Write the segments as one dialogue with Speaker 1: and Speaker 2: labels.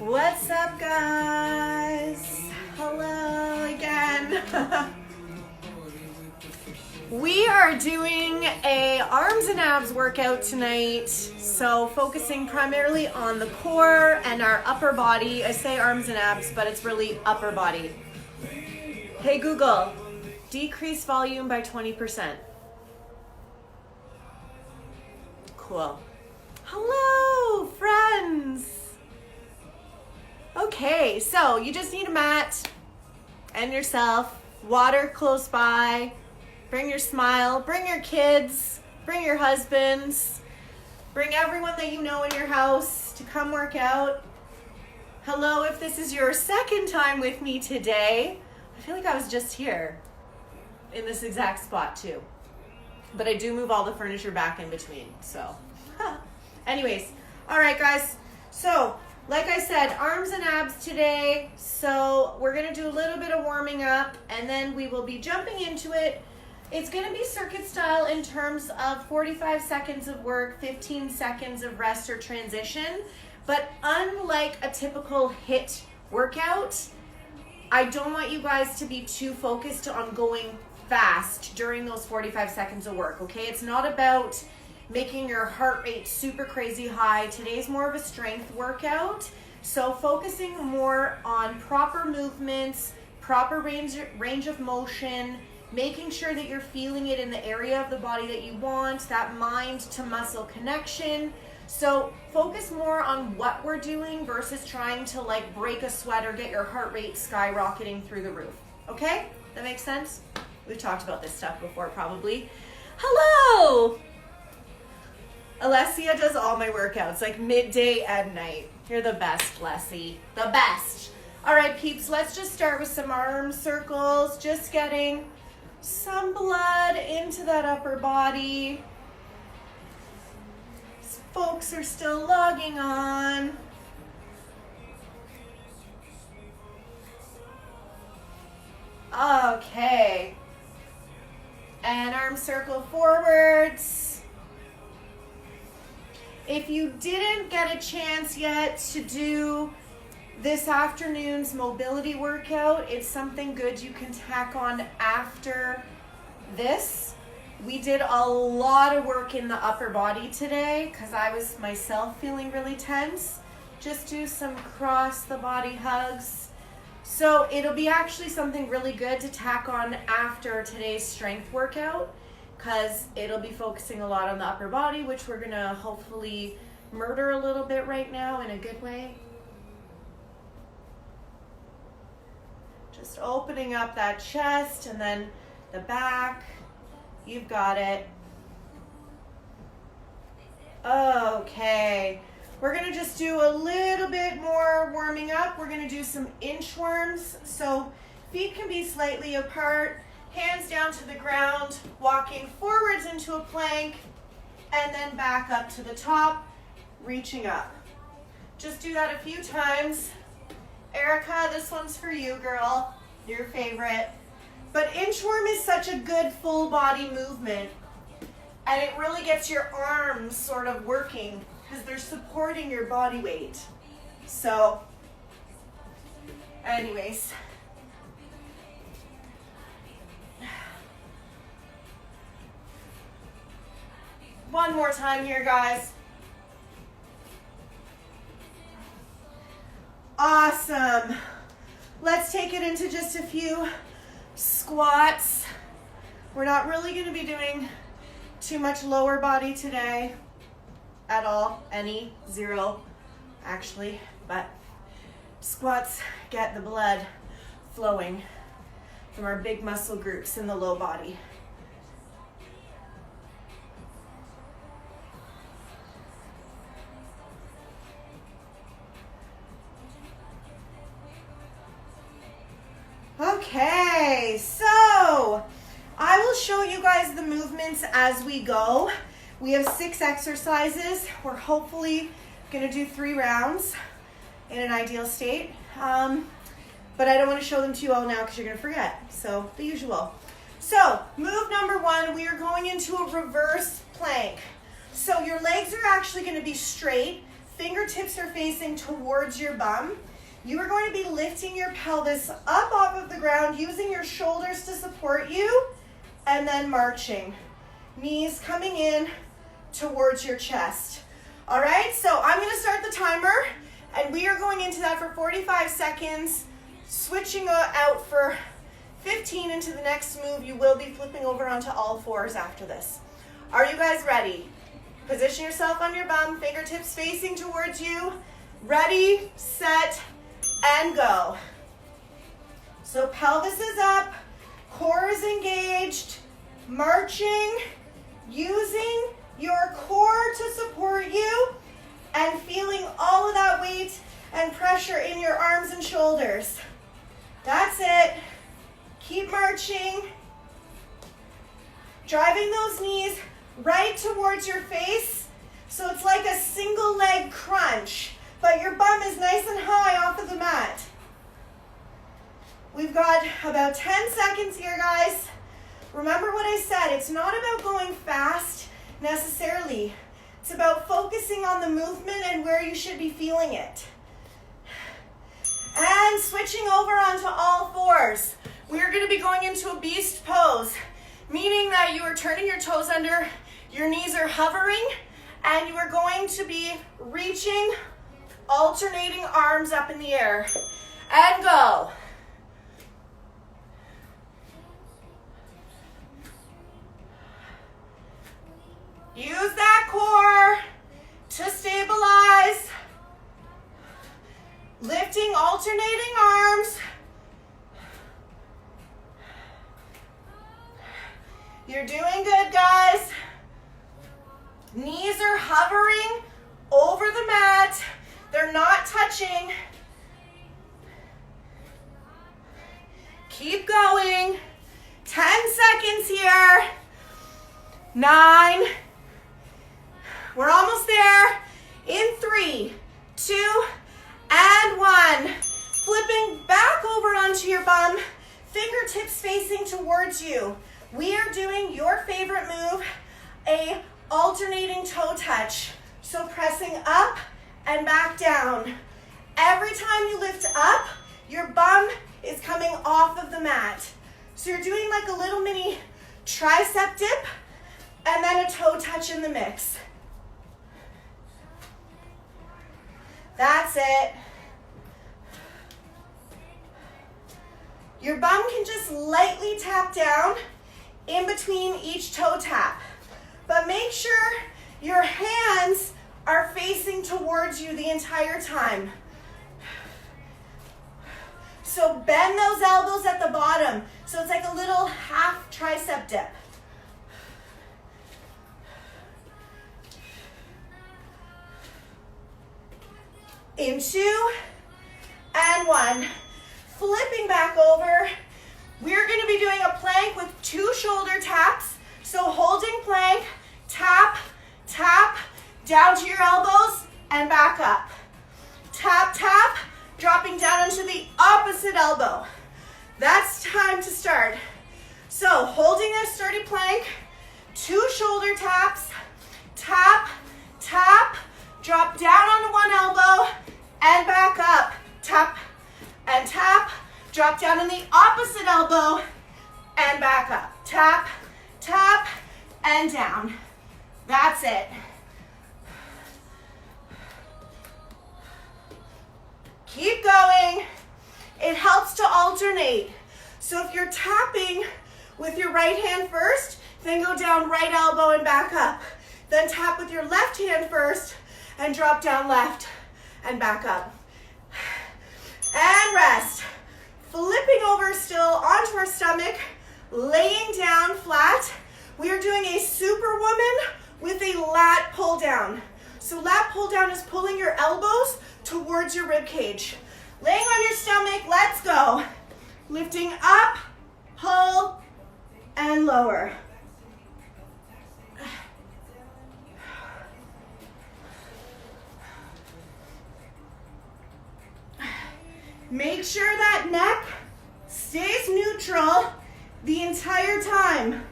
Speaker 1: What's up, guys? Hello again. We are doing a arms and abs workout tonight, so focusing primarily on the core and our upper body. I say arms and abs, but it's really upper body. Hey Google, decrease volume by 20%. Cool. Hello, friends. Okay, so you just need a mat and yourself, water close by, bring your smile, bring your kids, bring your husbands, bring everyone that you know in your house to come work out. Hello, if this is your second time with me today, I feel like I was just here in this exact spot too. But I do move all the furniture back in between, so. Anyways, all right guys, so like I said, arms and abs today. So we're gonna do a little bit of warming up and then we will be jumping into it. It's gonna be circuit style in terms of 45 seconds of work, 15 seconds of rest or transition. But unlike a typical HIIT workout, I don't want you guys to be too focused on going fast during those 45 seconds of work, okay? It's not about making your heart rate super crazy high. Today's more of a strength workout. So focusing more on proper movements, proper range of motion, making sure that you're feeling it in the area of the body that you want, that mind to muscle connection. So focus more on what we're doing versus trying to like break a sweat or get your heart rate skyrocketing through the roof. Okay? That makes sense? We've talked about this stuff before probably. Hello! Alessia does all my workouts, like midday and night. You're the best, Lessie. The best. All right, peeps, let's just start with some arm circles. Just getting some blood into that upper body. Folks are still logging on. Okay. And arm circle forwards. If you didn't get a chance yet to do this afternoon's mobility workout, it's something good you can tack on after this. We did a lot of work in the upper body today because I was myself feeling really tense. Just do some cross the body hugs. So it'll be actually something really good to tack on after today's strength workout, because it'll be focusing a lot on the upper body, which we're gonna hopefully murder a little bit right now in a good way. Just opening up that chest and then the back. You've got it. Okay, we're gonna just do a little bit more warming up. We're gonna do some inchworms. So feet can be slightly apart. Hands down to the ground, walking forwards into a plank, and then back up to the top, reaching up. Just do that a few times. Erica, this one's for you, girl, your favorite. But inchworm is such a good full body movement, and it really gets your arms sort of working because they're supporting your body weight. So, anyways. One more time here, guys. Awesome. Let's take it into just a few squats. We're not really going to be doing too much lower body today at all. Any, zero, actually. But squats get the blood flowing from our big muscle groups in the low body. Okay, so I will show you guys the movements as we go. We have 6 exercises. We're hopefully going to do 3 rounds in an ideal state. But I don't want to show them to you all now because you're going to forget. So the usual. So move number 1, we are going into a reverse plank. So your legs are actually going to be straight. fingertips are facing towards your bum. You are going to be lifting your pelvis up off of the ground, using your shoulders to support you, and then marching. Knees coming in towards your chest. All right, so I'm going to start the timer, and we are going into that for 45 seconds, switching out for 15 into the next move. You will be flipping over onto all fours after this. Are you guys ready? Position yourself on your bum, fingertips facing towards you. Ready, set, and go. So pelvis is up, core is engaged, marching, using your core to support you, and feeling all of that weight and pressure in your arms and shoulders. That's it. Keep marching. Driving those knees right towards your face, so it's like a single leg crunch, but your bum is nice and high off of the mat. We've got about 10 seconds here, guys. Remember what I said, it's not about going fast necessarily. It's about focusing on the movement and where you should be feeling it. And switching over onto all fours. We're going to be going into a beast pose, meaning that you are turning your toes under, your knees are hovering, and you are going to be reaching, alternating arms up in the air. And go. Use that core to stabilize. Lifting, alternating arms. You're doing good, guys. Knees are hovering over the mat. They're not touching. Keep going. 10 seconds here. 9. We're almost there. In 3, 2, and 1. Flipping back over onto your bum, fingertips facing towards you. We are doing your favorite move, a alternating toe touch. So pressing up and back down. Every time you lift up, your bum is coming off of the mat. So you're doing like a little mini tricep dip and then a toe touch in the mix. That's it. Your bum can just lightly tap down in between each toe tap. But make sure your hands are facing towards you the entire time. So bend those elbows at the bottom. So it's like a little half tricep dip. In 2 and 1. Flipping back over. We're going to be doing a plank with 2 shoulder taps. So holding plank, tap, tap, down to your elbows and back up. Tap, tap, dropping down into the opposite elbow. That's time to start. So holding a sturdy plank, 2 shoulder taps, tap, tap, drop down onto one elbow and back up. Tap and tap, drop down on the opposite elbow and back up. Tap, tap, and down. That's it. Keep going. It helps to alternate. So if you're tapping with your right hand first, then go down right elbow and back up. Then tap with your left hand first and drop down left and back up. And rest. Flipping over still onto our stomach, laying down flat. We are doing a Superwoman with a lat pull down. So lat pull down is pulling your elbows towards your rib cage. Laying on your stomach, let's go. Lifting up, pull, and lower. Make sure that neck stays neutral the entire time.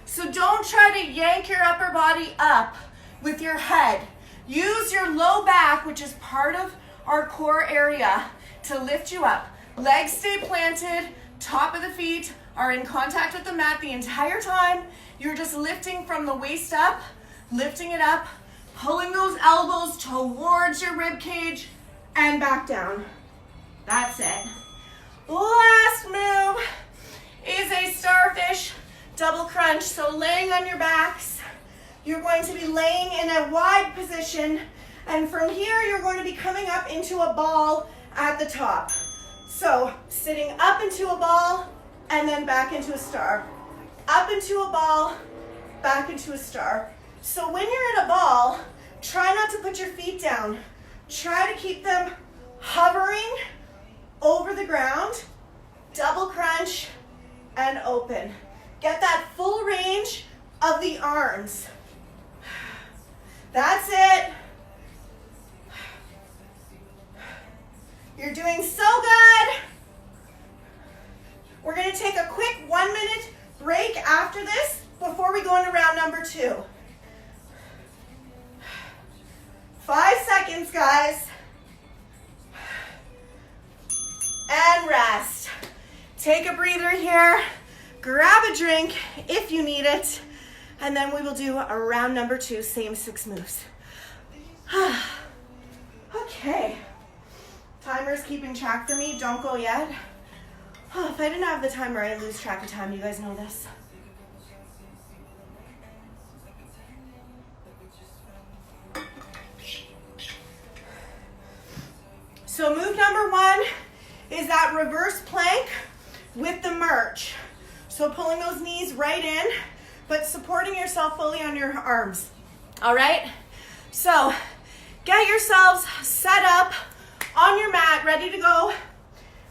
Speaker 1: So don't try to yank your upper body up with your head. Use your low back, which is part of our core area, to lift you up. Legs stay planted, top of the feet are in contact with the mat the entire time. You're just lifting from the waist up, lifting it up, pulling those elbows towards your rib cage and back down. That's it. Last move is a starfish double crunch. So laying on your backs, you're going to be laying in a wide position, and from here you're going to be coming up into a ball at the top. So sitting up into a ball and then back into a star. Up into a ball, back into a star. So when you're in a ball, try not to put your feet down. Try to keep them hovering over the ground. Double crunch and open. Get that full range of the arms. That's it. You're doing so good. We're going to take a quick 1 minute break after this before we go into round number 2. 5 seconds, guys. And rest. Take a breather here. Grab a drink if you need it. And then we will do a round number 2, same 6 moves. Okay. Timer's keeping track for me. Don't go yet. If I didn't have the timer, I'd lose track of time. You guys know this. So move number 1 is that reverse plank with the march. So pulling those knees right in, but supporting yourself fully on your arms. All right? So get yourselves set up on your mat, ready to go.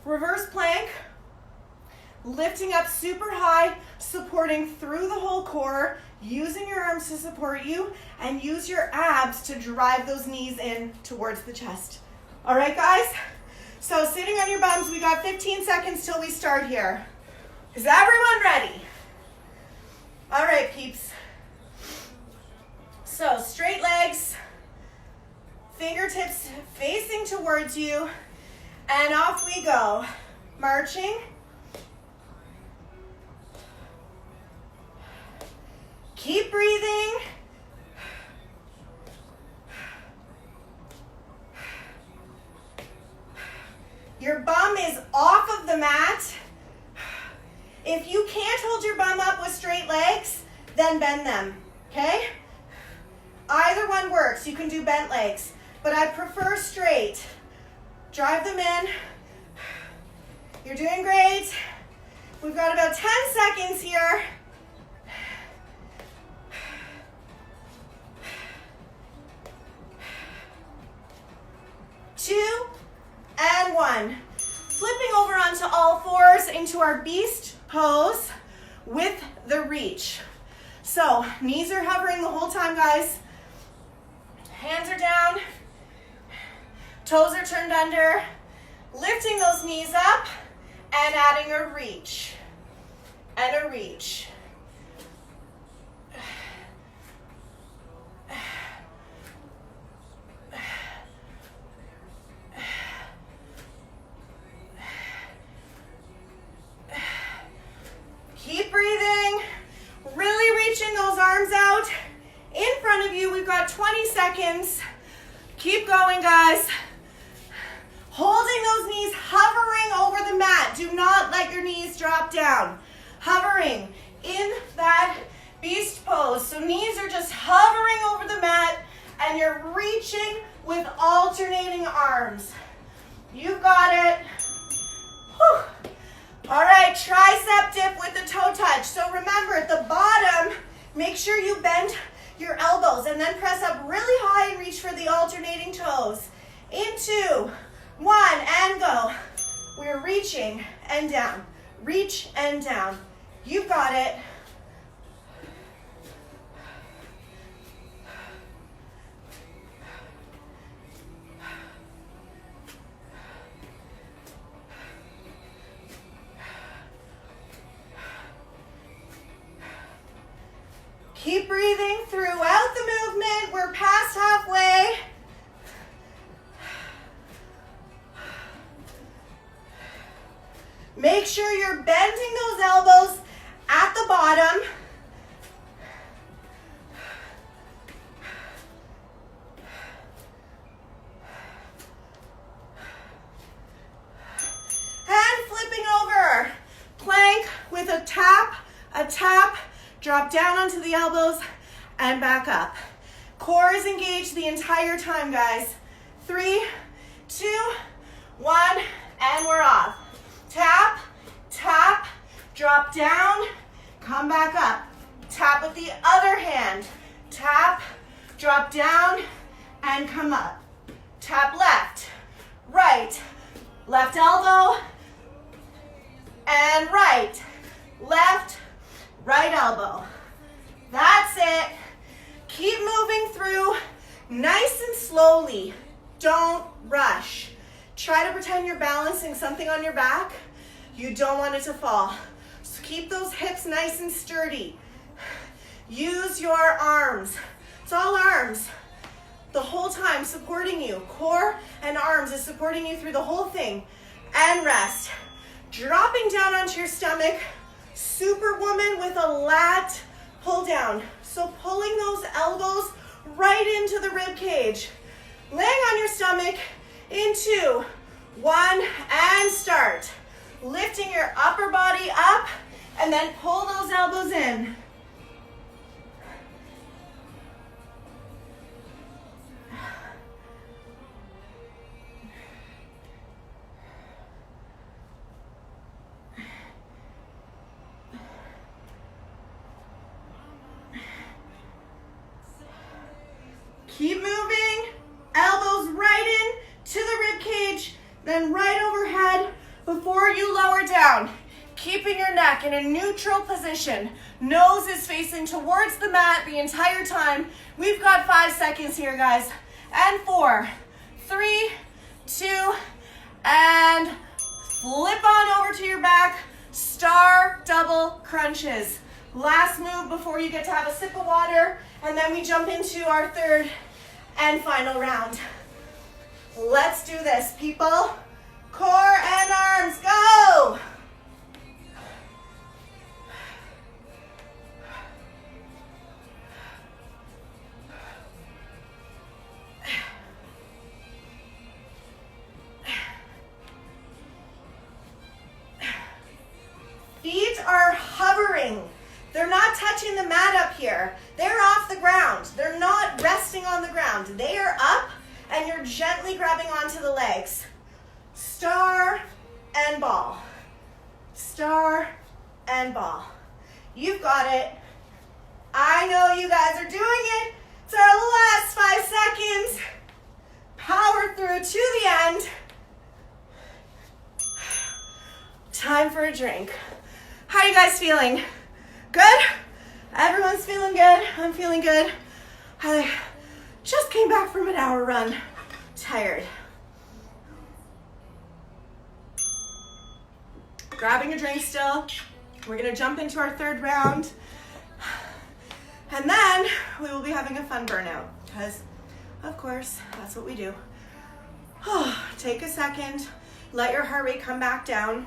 Speaker 1: Reverse plank, lifting up super high, supporting through the whole core, using your arms to support you, and use your abs to drive those knees in towards the chest. All right, guys? So sitting on your bums, we got 15 seconds till we start here. Is everyone ready? All right, peeps. So straight legs, fingertips facing towards you, and off we go. Marching. Keep breathing. Your bum is off of the mat. If you can't hold your bum up with straight legs, then bend them, okay? Either one works. You can do bent legs, but I prefer straight. Drive them in. You're doing great. We've got about 10 seconds here. 2 and 1. Flipping over onto all fours into our beast pose with the reach. So knees are hovering the whole time, guys. Hands are down. Toes are turned under. Lifting those knees up and adding a reach. And a reach. Keep breathing, really reaching those arms out. In front of you, we've got 20 seconds. Keep going, guys. Holding those knees, hovering over the mat. Do not let your knees drop down. Hovering in that beast pose. So knees are just hovering over the mat, and you're reaching with alternating arms. You've got it. Whew. All right, tricep dip with the toe touch. So remember, at the bottom, make sure you bend your elbows and then press up really high and reach for the alternating toes. In 2, 1, and go. We're reaching and down. Reach and down. You've got it. Keep breathing throughout the movement. We're past halfway. Make sure you're bending those elbows at the bottom. And flipping over. Plank with a tap, drop down onto the elbows and back up. Core is engaged the entire time, guys. 3, 2, 1, and we're off. Tap, tap, drop down, come back up. Tap with the other hand. Tap, drop down, and come up. Tap left, right, left elbow, and right, left, right elbow. That's it. Keep moving through nice and slowly. Don't rush. Try to pretend you're balancing something on your back. You don't want it to fall. So keep those hips nice and sturdy. Use your arms. It's all arms. The whole time supporting you. Core and arms is supporting you through the whole thing. And rest. Dropping down onto your stomach. Superwoman with a lat pull down. So pulling those elbows right into the rib cage. Laying on your stomach in 2, 1, and start. Lifting your upper body up and then pull those elbows in. Keep moving, elbows right in to the rib cage, then right overhead before you lower down. Keeping your neck in a neutral position. Nose is facing towards the mat the entire time. We've got 5 seconds here, guys. And 4, 3, 2, and flip on over to your back. Star double crunches. Last move before you get to have a sip of water, and then we jump into our third and final round. Let's do this, people. Core and arms, go! Feet are hovering. They're not touching the mat up here. They're off the ground. They're not resting on the ground. They are up and you're gently grabbing onto the legs. Star and ball. Star and ball. You've got it. I know you guys are doing it. It's our last 5 seconds. Power through to the end. Time for a drink. How are you guys feeling? Good? Everyone's feeling good. I'm feeling good. I just came back from an hour run. Tired. Grabbing a drink still. We're gonna jump into our third round. And then we will be having a fun burnout because, of course, that's what we do. Take a second. Let your heart rate come back down.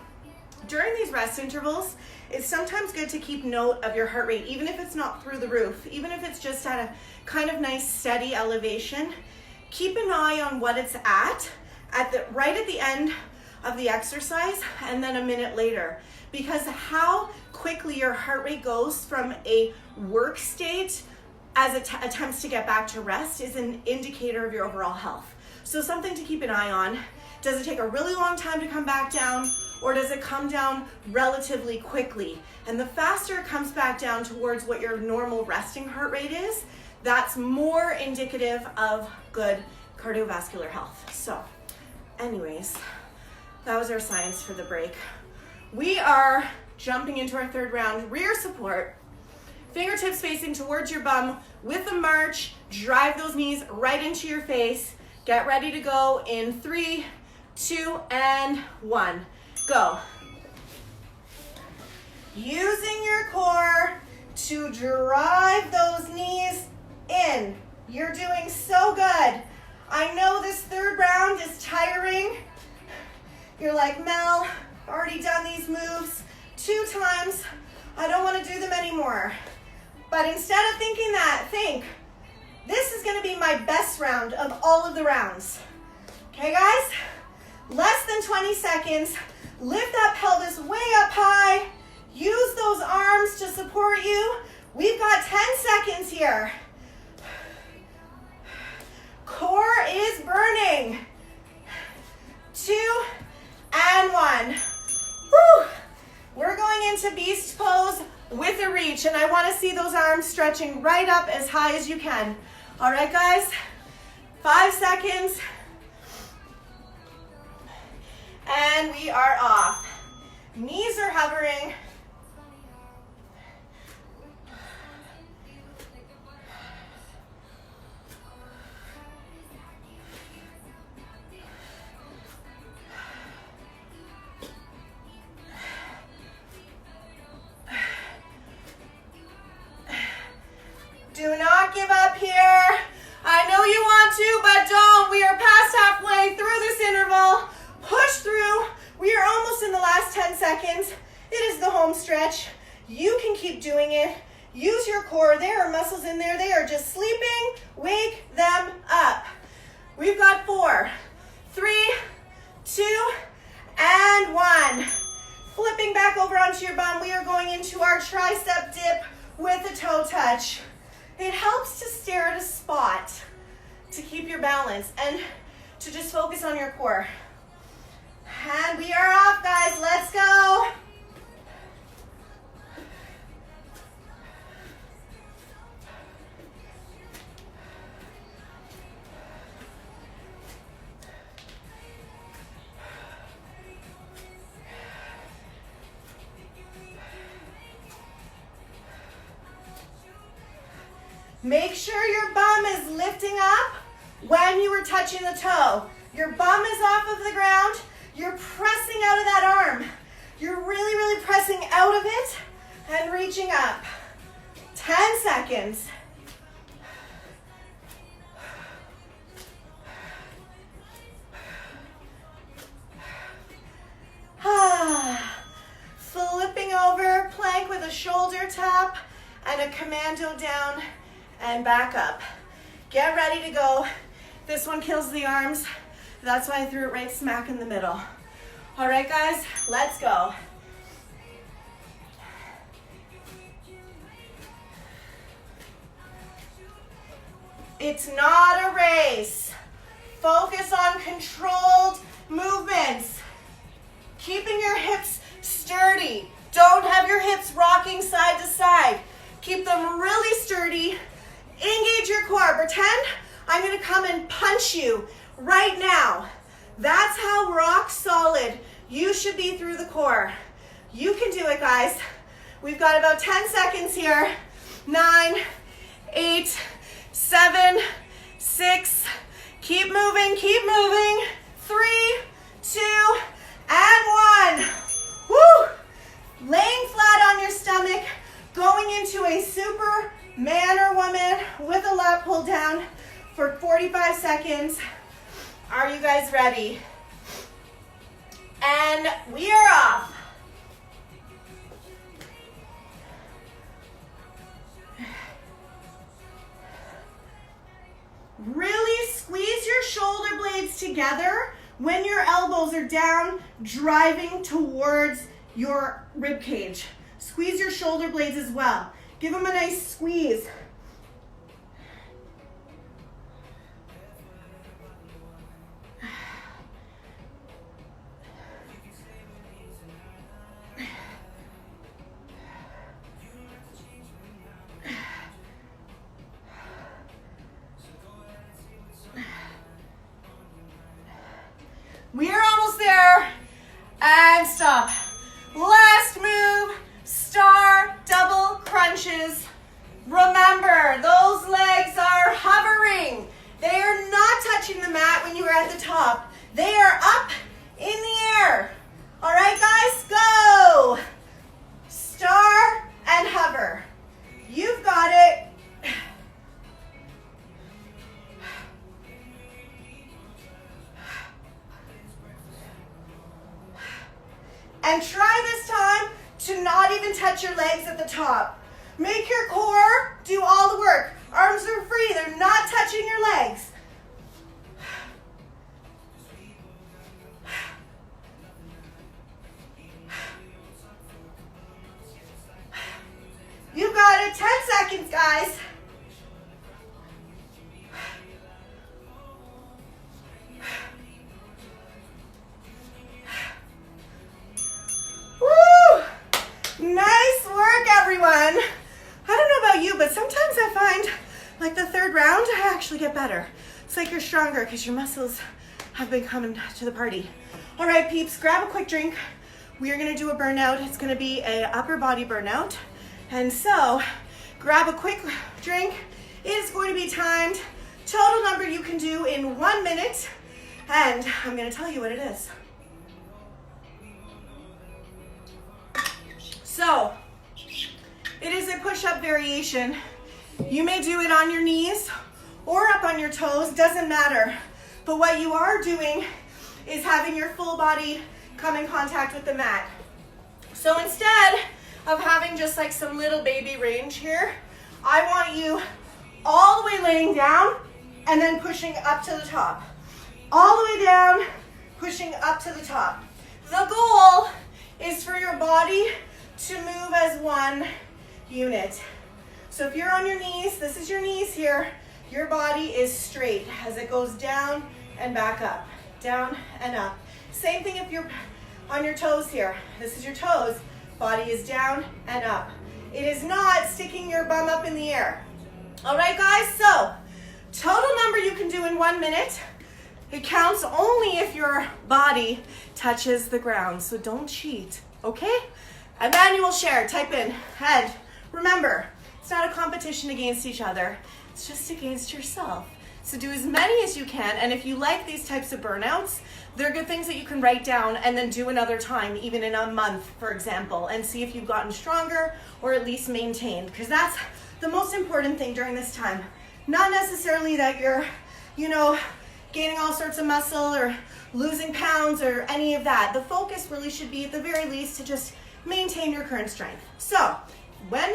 Speaker 1: During these rest intervals, it's sometimes good to keep note of your heart rate, even if it's not through the roof, even if it's just at a kind of nice steady elevation. Keep an eye on what it's right at the end of the exercise and then a minute later, because how quickly your heart rate goes from a work state as it attempts to get back to rest is an indicator of your overall health. So something to keep an eye on. Does it take a really long time to come back down? Or does it come down relatively quickly? And the faster it comes back down towards what your normal resting heart rate is, that's more indicative of good cardiovascular health. So, anyways, that was our science for the break. We are jumping into our third round, rear support. Fingertips facing towards your bum with a march. Drive those knees right into your face. Get ready to go in 3, 2, and 1. Go. Using your core to drive those knees in. You're doing so good. I know this third round is tiring. You're like, Mel, already done these moves 2 times. I don't want to do them anymore. But instead of thinking that, think, this is going to be my best round of all of the rounds. Okay, guys? Less than 20 seconds. Lift that pelvis way up high. Use those arms to support you. We've got 10 seconds here. Core is burning. 2 and 1. Woo! We're going into beast pose with a reach, and I want to see those arms stretching right up as high as you can. All right, guys? 5 seconds. And we are off. Knees are hovering. Do not give up here. I know you want to, but don't. We are past halfway through this interval. Push through. We are almost in the last 10 seconds. It is the home stretch. You can keep doing it. Use your core. There are muscles in there. They are just sleeping. Wake them up. We've got 4, 3, 2, and 1. Flipping back over onto your bum. We are going into our tricep dip with a toe touch. It helps to stare at a spot to keep your balance and to just focus on your core. And we are off, guys. Let's go. Make sure your bum is lifting up when you were touching the toe. Your bum is off of the ground. You're pressing out of that arm. You're really, really pressing out of it and reaching up. 10 seconds. Flipping over, plank with a shoulder tap and a commando down and back up. Get ready to go. This one kills the arms. That's why I threw it right smack in the middle. All right, guys, let's go. It's not a race. Focus on controlled movements. Keeping your hips sturdy. Don't have your hips rocking side to side. Keep them really sturdy. Engage your core. Pretend I'm going to come and punch you right now. That's how rock solid you should be through the core. You can do it, guys. We've got about 10 seconds here. 9, 8, 7, 6. Keep moving, keep moving. 3, 2, and 1. Woo! Laying flat on your stomach, going into a super man or woman with a lat pull down for 45 seconds. Are you guys ready? And we are off. Really squeeze your shoulder blades together when your elbows are down, driving towards your rib cage. Squeeze your shoulder blades as well. Give them a nice squeeze. We are almost there. And stop. Last move, star double crunches. Remember, those legs are hovering. They are not touching the mat when you are at the top. They are up in the air. All right, guys, go. Star and hover. got it. And try this time to not even touch your legs at the top. Make your core do all the work. Arms are free, they're not touching your legs. You got it, 10 seconds, guys. Woo! Nice work, everyone. I don't know about you, but sometimes I find like the third round, I actually get better. It's like you're stronger because your muscles have been coming to the party. All right, peeps, grab a quick drink. We are gonna do a burnout. It's gonna be a upper body burnout. And so, grab a quick drink. It is going to be timed. Total number you can do in 1 minute. And I'm gonna tell you what it is. So, it is a push-up variation. You may do it on your knees or up on your toes, doesn't matter. But what you are doing is having your full body come in contact with the mat. So instead of having just like some little baby range here, I want you all the way laying down and then pushing up to the top. All the way down, pushing up to the top. The goal is for your body to move as one unit. So if you're on your knees, this is your knees here, your body is straight as it goes down and back up, down and up. Same thing if you're on your toes here. This is your toes, body is down and up. It is not sticking your bum up in the air. All right, guys, so total number you can do in 1 minute. It counts only if your body touches the ground, so don't cheat, okay? Emmanuel Share, type in head. Remember, it's not a competition against each other. It's just against yourself. So do as many as you can. And if you like these types of burnouts, they're good things that you can write down and then do another time, even in a month, for example, and see if you've gotten stronger or at least maintained. Because that's the most important thing during this time. Not necessarily that you're, gaining all sorts of muscle or losing pounds or any of that. The focus really should be at the very least to just maintain your current strength. So when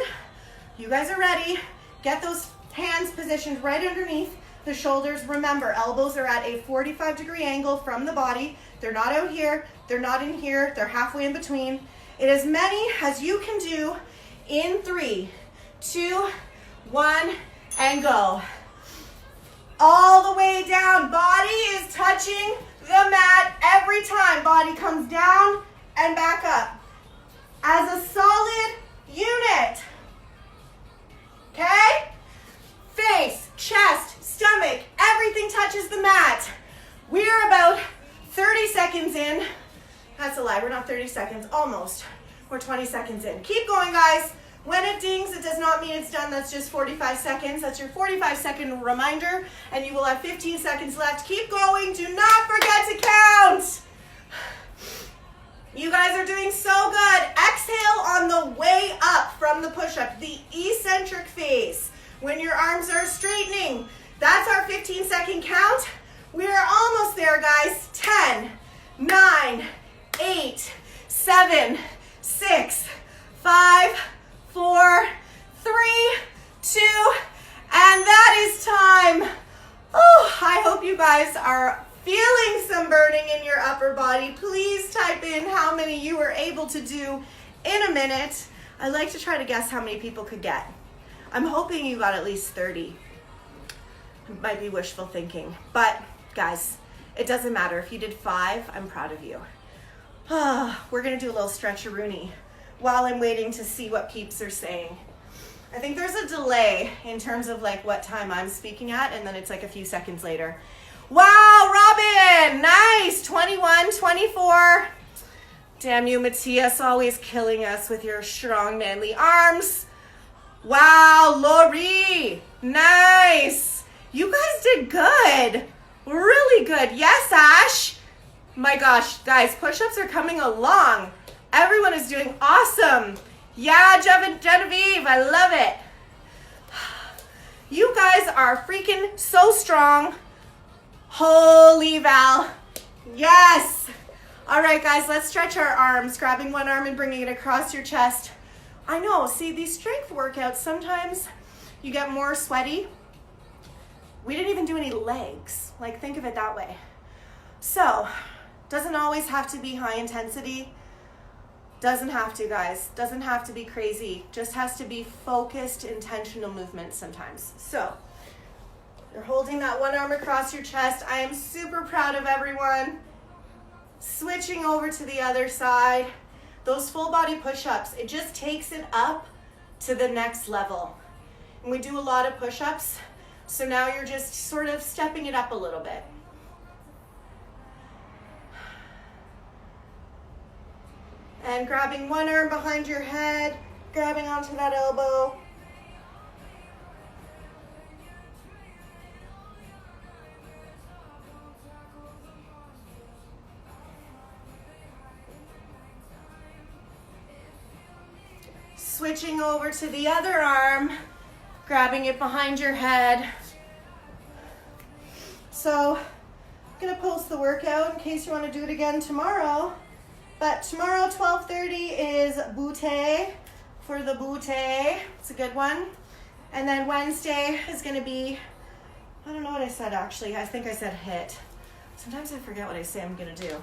Speaker 1: you guys are ready, get those hands positioned right underneath the shoulders. Remember, elbows are at a 45-degree angle from the body. They're not out here, they're not in here, they're halfway in between. It as many as you can do in 3, 2, 1, and go. All the way down, body is touching the mat every time. Body comes down and back up as a solid unit. Okay? Face, chest, stomach, everything touches the mat. We are about 30 seconds in. That's a lie, we're not 30 seconds, almost. We're 20 seconds in. Keep going, guys. When it dings, it does not mean it's done. That's just 45 seconds. That's your 45-second reminder, and you will have 15 seconds left. Keep going. Do not forget to count. You guys are doing so good. Exhale on the way up from the push-up, the eccentric phase. When your arms are straightening, that's our 15-second count. We are almost there, guys. 10, 9, 8, 7, 6, 5, 4, 3, 2, and that is time. Oh, I hope you guys are feeling some burning in your upper body. Please type in how many you were able to do in a minute. I like to try to guess how many people could get. I'm hoping you got at least 30. It might be wishful thinking, but guys, it doesn't matter. If you did 5, I'm proud of you. We're gonna do a little stretch-a-rooney while I'm waiting to see what peeps are saying. I think there's a delay in terms of like what time I'm speaking at, and then it's like a few seconds later. Wow, Robin, nice, 21, 24. Damn you, Matthias, always killing us with your strong, manly arms. Wow, Lori, nice. You guys did good, really good. Yes, Ash. My gosh, guys, push-ups are coming along. Everyone is doing awesome. Yeah, Genevieve, I love it. You guys are freaking so strong. Holy Val. Yes. All right, guys, let's stretch our arms, grabbing one arm and bringing it across your chest. I know, see, these strength workouts, sometimes you get more sweaty. We didn't even do any legs. Like, think of it that way. So, doesn't always have to be high intensity. Doesn't have to, guys. Doesn't have to be crazy. Just has to be focused, intentional movement sometimes. So, you're holding that one arm across your chest. I am super proud of everyone. Switching over to the other side. Those full body push-ups, it just takes it up to the next level. And we do a lot of push-ups, so now you're just sort of stepping it up a little bit. And grabbing one arm behind your head, grabbing onto that elbow. Switching over to the other arm, grabbing it behind your head. So, I'm gonna post the workout in case you wanna do it again tomorrow. But tomorrow, 12:30 is bootay for the bootay. It's a good one. And then Wednesday is gonna be, I don't know what I said actually. I think I said HIIT. Sometimes I forget what I say I'm gonna do.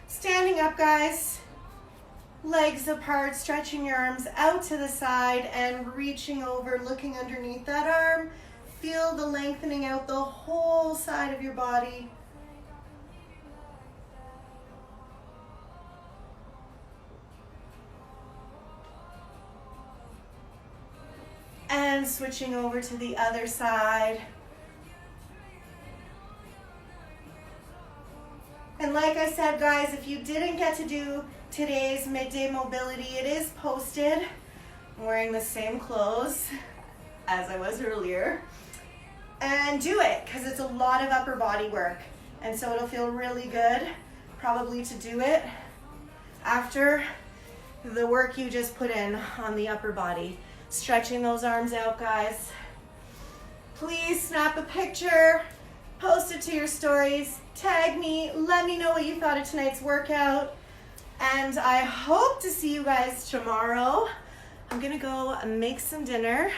Speaker 1: Standing up, guys. Legs apart, stretching your arms out to the side and reaching over, looking underneath that arm. Feel the lengthening out the whole side of your body. And switching over to the other side. And like I said, guys, if you didn't get to do today's midday mobility, it is posted. I'm wearing the same clothes as I was earlier. And do it, because it's a lot of upper body work. And so it'll feel really good, probably to do it after the work you just put in on the upper body. Stretching those arms out, guys. Please snap a picture, post it to your stories, tag me, let me know what you thought of tonight's workout. And I hope to see you guys tomorrow. I'm gonna go make some dinner.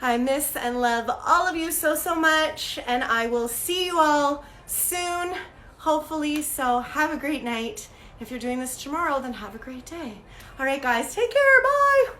Speaker 1: I miss and love all of you so, so much. And I will see you all soon, hopefully. So have a great night. If you're doing this tomorrow, then have a great day. All right, guys, take care, bye.